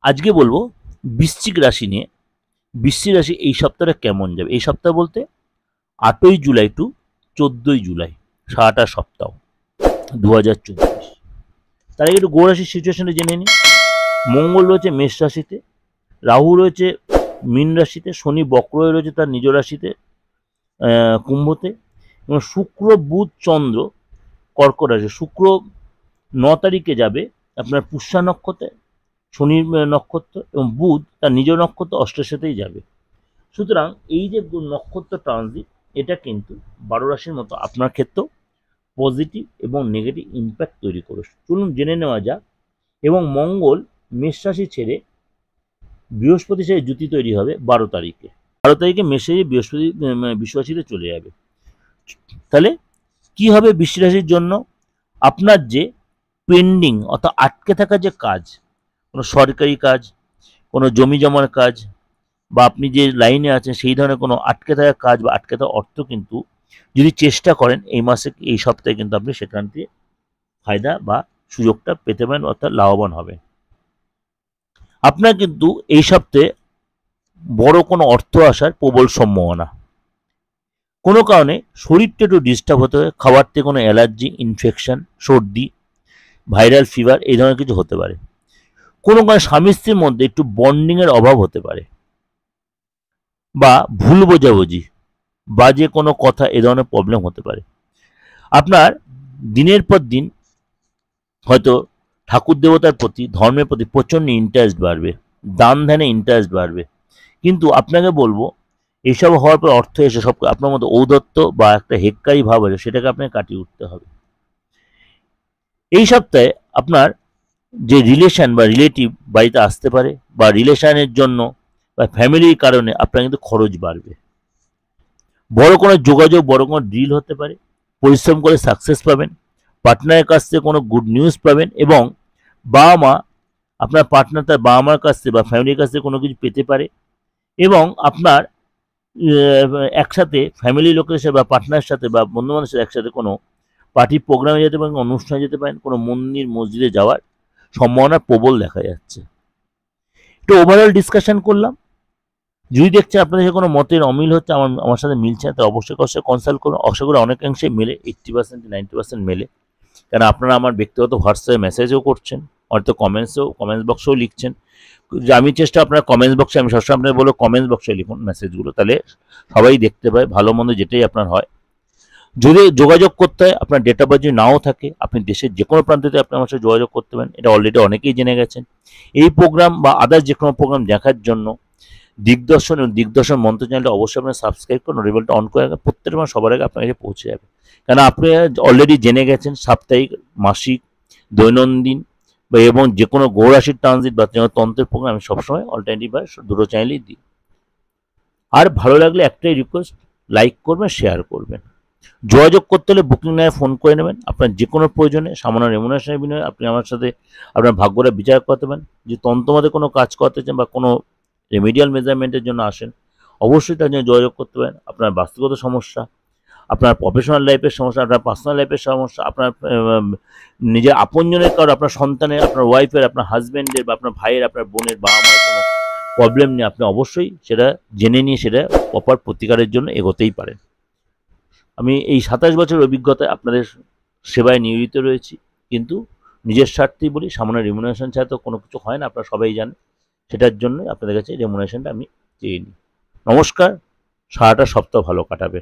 আজকে বলবো বৃশ্চিক রাশি নিয়ে। বৃশ্চিক রাশি এই সপ্তাহটা কেমন যাবে। এই সপ্তাহ বলতে 8ই জুলাই টু 14ই জুলাই, সারাটা সপ্তাহ 2024। তার আগে একটু গোড় রাশির সিচুয়েশনটা জেনে নিই। মঙ্গল রয়েছে মেষ রাশিতে, রাহু রয়েছে মীন রাশিতে, শনি বক্র হয়ে রয়েছে তার নিজ রাশিতে কুম্ভতে, এবং শুক্র বুধ চন্দ্র কর্কট রাশি। শুক্র 9 তারিখে যাবে আপনার পুষ্যা নক্ষত্রে, শনির নক্ষত্র, এবং বুধ তার নিজ নক্ষত্র অষ্টাশাতেই যাবে। সুতরাং এই যে নক্ষত্র ট্রানজিট, এটা কিন্তু 12 রাশির মতো আপনার ক্ষেত্রেও পজিটিভ এবং নেগেটিভ ইম্প্যাক্ট তৈরি করে। চলুন জেনে নেওয়া যাক। এবং মঙ্গল মেষ রাশি ছেড়ে বৃহস্পতির সাথে জুতি তৈরি হবে 12 তারিখে। 12 তারিখে মেষে বৃহস্পতি বৃষ রাশিতে চলে যাবে। তাহলে কি হবে বৃশ্চিক রাশির জন্য? আপনার যে পেন্ডিং অর্থাৎ আটকে থাকা যে কাজ, কোনো সরকারি কাজ, কোনো জমি জমার কাজ, বা আপনি যে লাইনে আছেন সেই ধরনের কোনো আটকে থাকা কাজ বা আটকে থাকা অর্থ কিন্তু যদি চেষ্টা করেন এই মাসে, এই সপ্তাহে কিন্তু আপনি সেখান থেকে ফায়দা বা সুযোগটা পেতে পারেন, অর্থাৎ লাভবান হবেন। আপনার কিন্তু এই সপ্তাহে বড় কোনো অর্থ আসার প্রবল সম্ভাবনা। কোনো কারণে শরীরটা একটু ডিস্টার্ব হতে পারে, খাবার থেকে কোনো অ্যালার্জি, ইনফেকশন, সর্দি, ভাইরাল ফিভার এই ধরনের কিছু হতে পারে। কোনো কারণে স্বামী স্ত্রীর মধ্যে একটু বন্ডিংয়ের অভাব হতে পারে, বা ভুল বোঝাবুঝি, বাজে কোনো কথা এ ধরনের প্রবলেম হতে পারে। আপনার দিনের পর দিন হয়তো ঠাকুর দেবতার প্রতি, ধর্মের প্রতি প্রচণ্ড ইন্টারেস্ট বাড়বে, দান ধ্যানে ইন্টারেস্ট বাড়বে। কিন্তু আপনাকে বলবো, এসব হওয়ার পর অর্থ এসে সব আপনার মধ্যে ঔদত্ত বা একটা হেক্কারি ভাব আছে, সেটাকে আপনাকে কাটিয়ে উঠতে হবে। এই সপ্তাহে আপনার যে রিলেশন বা রিলেটিভ বাড়িতে আসতে পারে, বা রিলেশনের জন্য বা ফ্যামিলির কারণে আপনার কিন্তু খরচ বাড়বে। বড় কোনো যোগাযোগ, বড় কোনো ডিল হতে পারে, পরিশ্রম করে সাকসেস পাবেন, পার্টনারের কাছ থেকে কোনো গুড নিউজ পাবেন, এবং বাবা মা, আপনার পার্টনার তার বাবা মার কাছ থেকে বা ফ্যামিলির কাছ থেকে কোনো কিছু পেতে পারে। এবং আপনার একসাথে ফ্যামিলি লোকের সাথে বা পার্টনারের সাথে বা বন্ধু বান্ধবের সাথে একসাথে কোনো পার্টি প্রোগ্রামে যেতে পারেন, অনুষ্ঠানে যেতে পারেন, কোনো মন্দির মসজিদে যাওয়ার সম্ভাবনা প্রবল দেখা যাচ্ছে। একটু ওভারঅল ডিসকাশন করলাম। যদি দেখছেন আপনাদের কোনো মতের অমিল হচ্ছে, আমার সাথে মিলছে না, তাহলে অবশ্যই কনসাল্ট করুন। আশা করি অনেকাংশে মেলে, 80% 90% মেলে। কেন আপনারা আমার ব্যক্তিগত হোয়াটসঅ্যাপে মেসেজও করছেন, হয়তো কমেন্টস বক্সেও লিখছেন। যে আমি চেষ্টা, আপনার কমেন্টস বক্সে, আমি সবসময় আপনার বলবো কমেন্টস বক্সে লিখুন মেসেজগুলো, তাহলে সবাই দেখতে পায়, ভালো মন্দ যেটাই আপনার হয়। যদি যোগাযোগ করতে হয়, আপনার ডেট অফ বার্থ যদি নাও থাকে, আপনি দেশের যে কোনো প্রান্ততে আপনি আমার সাথে যোগাযোগ করতে পারেন, এটা অলরেডি অনেকেই জেনে গেছেন। এই প্রোগ্রাম বা আদার্স যে কোনো প্রোগ্রাম দেখার জন্য দিগদর্শন এবং দিগদর্শন মন্ত্র চ্যানেলটা অবশ্যই আপনার সাবস্ক্রাইব করুন, নোটিফিকেশনটা অন করে রাখবেন, প্রত্যেকটা মাস সবার আগে আপনার কাছে পৌঁছে যাবে। কেন আপনি অলরেডি জেনে গেছেন সাপ্তাহিক, মাসিক, দৈনন্দিন বা এবং যে কোনো গ্রহ রাশির ট্রানজিট বা তন্ত্রের প্রোগ্রাম আমি সবসময় অল্টারনেটিভ বা দুটো চ্যানেলেই দিই। আর ভালো লাগলে একটাই রিকোয়েস্ট, লাইক করবেন, শেয়ার করবেন। যোগাযোগ করতে হলে বুকিং নেয় ফোন করে নেবেন। আপনার যে কোনো প্রয়োজনে সামান্য রেমুনারেশনের বিনিময়ে আপনি আমার সাথে আপনার ভাগ্যটা বিচার করতে পারেন। যে তন্ত্রমতে কোনো কাজ করতে চান বা কোনো রেমিডিয়াল মেজারমেন্টের জন্য আসেন, অবশ্যই তার জন্য যোগাযোগ করতে পারেন। আপনার বাস্তুগত সমস্যা, আপনার প্রফেশনাল লাইফের সমস্যা, আপনার পার্সোনাল লাইফের সমস্যা, আপনার নিজের আপনজনের কারো, আপনার সন্তানের, আপনার ওয়াইফের, আপনার হাজব্যান্ডের বা আপনার ভাইয়ের, আপনার বোনের, বাবা মায়ের কোনো প্রবলেম নিয়ে আপনি অবশ্যই সেটা জেনে নিয়ে সেটা প্রপার প্রতিকারের জন্য এগোতেই পারেন। আমি এই 27 বছর অভিজ্ঞতায় আপনাদের সেবায় নিয়োজিত রয়েছি, কিন্তু নিজের স্বার্থেই বলি, সামান্য রেমুনারেশন ছাড়া তো কোনো কিছু হয় না, আপনারা সবাই জানেন। সেটার জন্যই আপনাদের কাছে রেমুনারেশনটা আমি চেয়ে নিই। নমস্কার, সারাটা সপ্তাহ ভালো কাটাবে।